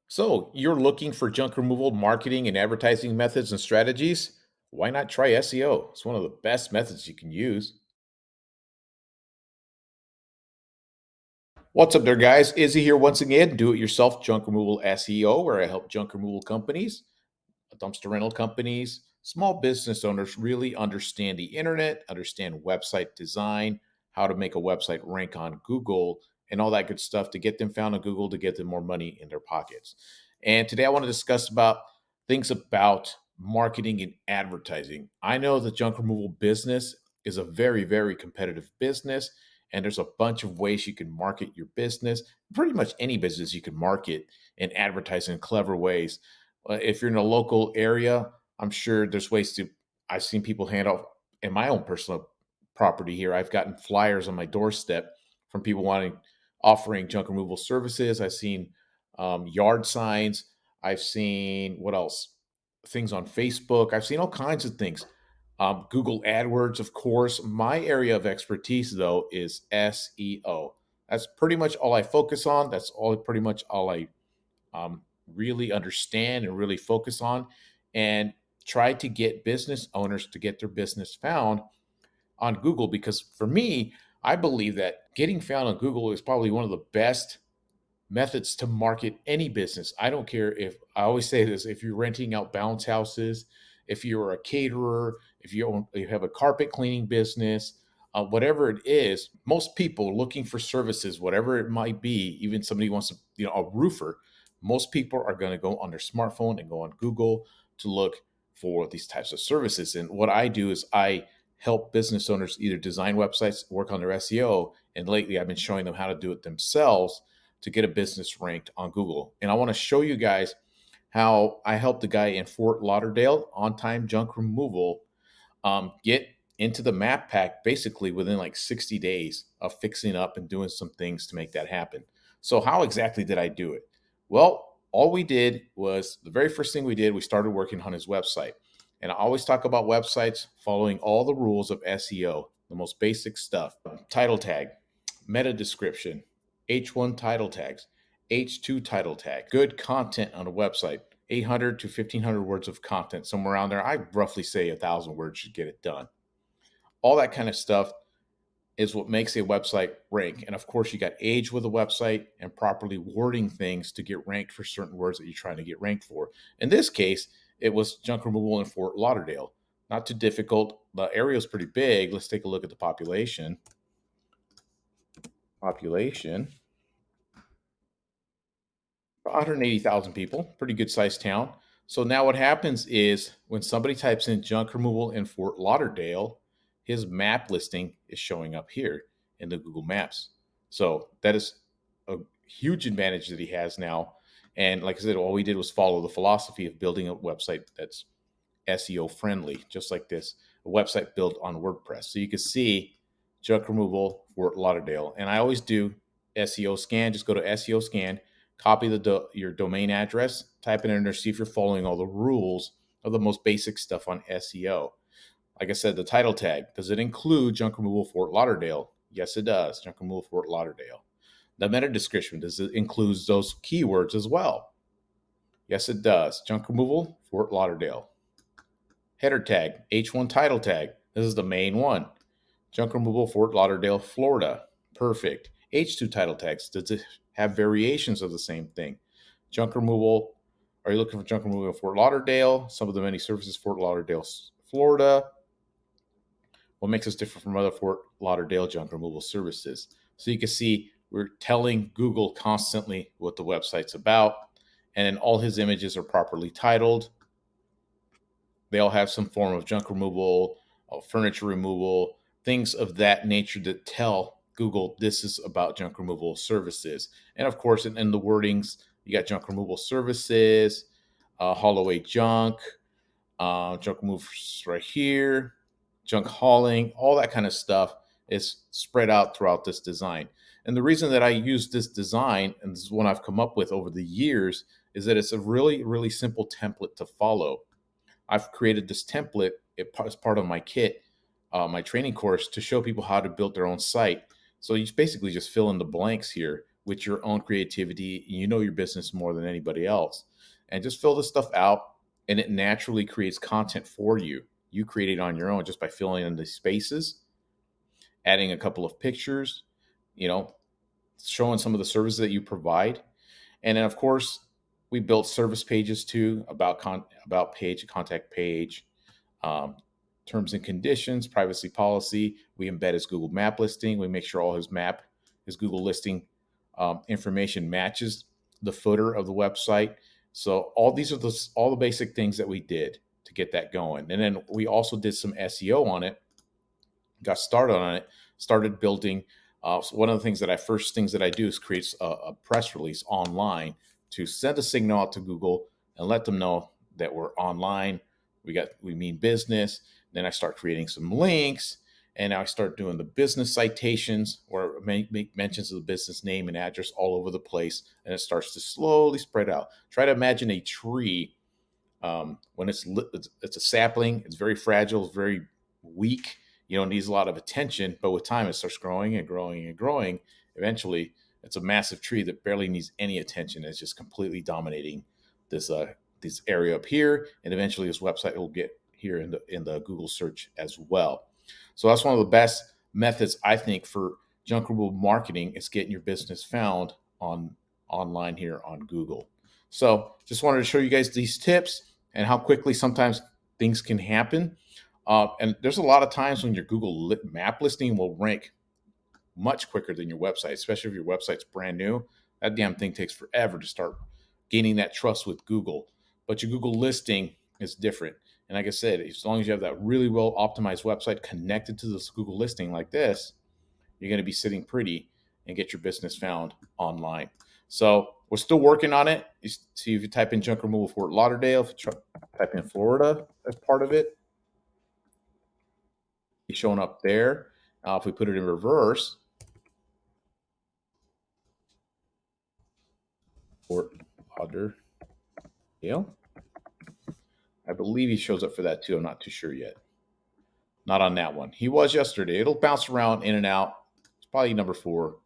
So, you're looking for junk removal marketing and advertising methods and strategies? Why not try SEO? It's one of the best methods you can use. What's up there, guys? Izzy here once again, do it yourself junk removal SEO, where I help junk removal companies, dumpster rental companies, small business owners really understand the internet, understand website design, how to make a website rank on Google, and all that good stuff to get them found on Google to get them more money in their pockets. And today I want to discuss about things about marketing and advertising. I know the junk removal business is a very, very competitive business, and there's a bunch of ways you can market your business. Pretty much any business you can market and advertise in clever ways. If you're in a local area, I'm sure there's ways to. I've seen people hand out in my own personal property here. I've gotten flyers on my doorstep from people wanting offering junk removal services. I've seen yard signs. I've seen what else? Things on Facebook. I've seen all kinds of things. Google AdWords, of course. My area of expertise, though, is SEO. That's pretty much all I focus on. That's all pretty much all I really understand and really focus on, and try to get business owners to get their business found on Google. Because for me, I believe that getting found on Google is probably one of the best methods to market any business. I don't care if I always say this: if you're renting out bounce houses, if you're a caterer, if you have a carpet cleaning business, whatever it is, most people looking for services, whatever it might be, even somebody wants to, a roofer, most people are going to go on their smartphone and go on Google to look for these types of services. And what I do is I help business owners either design websites, work on their SEO, and lately I've been showing them how to do it themselves to get a business ranked on Google. And I want to show you guys how I helped the guy in Fort Lauderdale, on time junk removal, get into the map pack basically within like 60 days of fixing up and doing some things to make that happen. So, how exactly did I do it? Well, all we did was the very first thing we did, we started working on his website. And I always talk about websites following all the rules of SEO, the most basic stuff: title tag, meta description, H1 title tags, H2 title tag, good content on a website, 800 to 1500 words of content, somewhere around there. I roughly say 1,000 words should get it done. All that kind of stuff is what makes a website rank. And of course, you got age with a website and properly wording things to get ranked for certain words that you're trying to get ranked for. In this case, it was junk removal in Fort Lauderdale. Not too difficult. The area is pretty big. Let's take a look at the population. Population 180,000 people, pretty good sized town. So now what happens is when somebody types in junk removal in Fort Lauderdale, his map listing is showing up here in the Google Maps. So that is a huge advantage that he has now. And like I said, all we did was follow the philosophy of building a website that's SEO friendly, just like this, a website built on WordPress. So you can see junk removal, Fort Lauderdale. And I always do SEO scan. Just go to SEO scan, copy your domain address, type it in there, see if you're following all the rules of the most basic stuff on SEO. Like I said, the title tag, does it include junk removal Fort Lauderdale? Yes, it does. Junk removal Fort Lauderdale. The meta description, does it include those keywords as well? Yes, it does. Junk removal Fort Lauderdale. Header tag, H1 title tag. This is the main one. Junk removal, Fort Lauderdale, Florida. Perfect. H2 title tags. Does it have variations of the same thing? Junk removal. Are you looking for junk removal in Fort Lauderdale? Some of the many services, Fort Lauderdale, Florida. What makes us different from other Fort Lauderdale junk removal services? So you can see we're telling Google constantly what the website's about, and then all his images are properly titled. They all have some form of junk removal, furniture removal, things of that nature that tell Google this is about junk removal services. And of course, in the wordings, you got junk removal services, haul away junk, junk removal right here, junk hauling, all that kind of stuff is spread out throughout this design. And the reason that I use this design, and this is one I've come up with over the years, is that it's a really, really simple template to follow. I've created this template as part of my kit, my training course, to show people how to build their own site. So you basically just fill in the blanks here with your own creativity. You know your business more than anybody else. And just fill this stuff out, and it naturally creates content for you. You create it on your own just by filling in the spaces, adding a couple of pictures, you know, showing some of the services that you provide. And then, of course, we built service pages too, about page, contact page, um, terms and conditions, privacy policy. We embed his Google Map listing. We make sure all his Google listing information matches the footer of the website. So all the basic things that we did to get that going. And then we also did some SEO on it, got started on it, started building. So one of the first things that I do is create a press release online to send a signal out to Google and let them know that we're online. We mean business. Then I start creating some links, and now I start doing the business citations where it make mentions of the business name and address all over the place, and it starts to slowly spread out. Try to imagine a tree when it's a sapling. It's very fragile, it's very weak. Needs a lot of attention, but with time, it starts growing and growing and growing. Eventually, it's a massive tree that barely needs any attention. It's just completely dominating this this area up here, and eventually, this website will get here in the Google search as well. So that's one of the best methods, I think, for junk removal marketing, is getting your business found online here on Google. So just wanted to show you guys these tips and how quickly sometimes things can happen. And there's a lot of times when your Google map listing will rank much quicker than your website, especially if your website's brand new. That damn thing takes forever to start gaining that trust with Google. But your Google listing is different. And like I said, as long as you have that really well optimized website connected to this Google listing like this, you're going to be sitting pretty and get your business found online. So we're still working on it. You see, if you type in junk removal Fort Lauderdale, if you type in Florida as part of it, it's showing up there. If we put it in reverse, Fort Lauderdale, I believe he shows up for that too. I'm not too sure yet. Not on that one. He was yesterday. It'll bounce around in and out. It's probably number 4.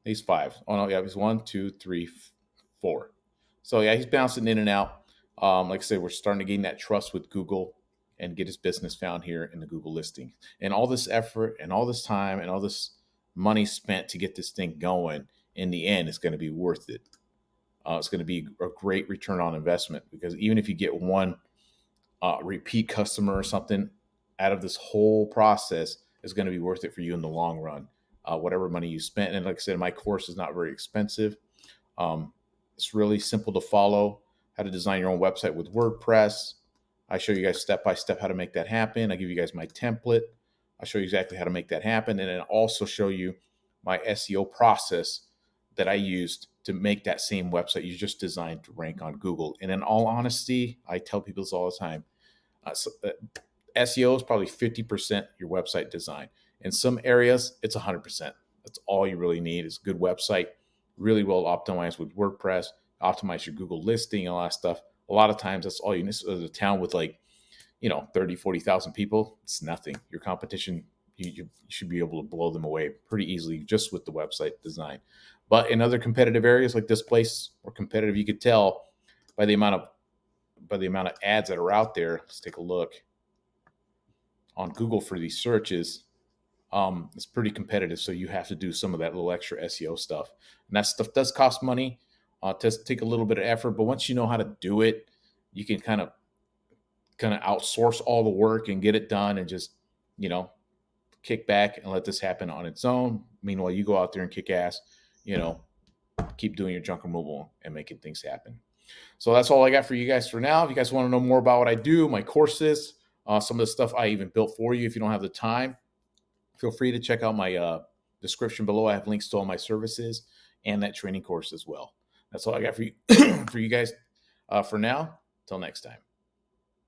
He's 5. Oh no, yeah, he's 1, 2, 3, 4. So yeah, he's bouncing in and out. Like I said, we're starting to gain that trust with Google and get his business found here in the Google listing. And all this effort and all this time and all this money spent to get this thing going, in the end, it's going to be worth it. It's going to be a great return on investment, because even if you get one repeat customer or something out of this whole process, is going to be worth it for you in the long run. Whatever money you spent. And like I said, my course is not very expensive. It's really simple to follow. How to design your own website with WordPress. I show you guys step by step how to make that happen. I give you guys my template. I show you exactly how to make that happen. And then also show you my SEO process that I used to make that same website you just designed to rank on Google. And in all honesty, I tell people this all the time. SEO is probably 50% your website design. In some areas, it's 100%. That's all you really need is a good website, really well optimized with WordPress, optimize your Google listing, and all that stuff. A lot of times, that's all you need. A town with 30, 40,000 people, it's nothing. Your competition, you should be able to blow them away pretty easily just with the website design. But in other competitive areas like this place, or competitive, you could tell by the amount of ads that are out there. Let's take a look on Google for these searches. It's pretty competitive, so you have to do some of that little extra SEO stuff, and that stuff does cost money. Does take a little bit of effort, but once you know how to do it, you can kind of outsource all the work and get it done, and just kick back and let this happen on its own. Meanwhile, you go out there and kick ass, keep doing your junk removal and making things happen. So that's all I got for you guys for now. If you guys want to know more about what I do, my courses, some of the stuff I even built for you, if you don't have the time, feel free to check out my description below. I have links to all my services and that training course as well. That's all I got for you for you guys for now. Till next time.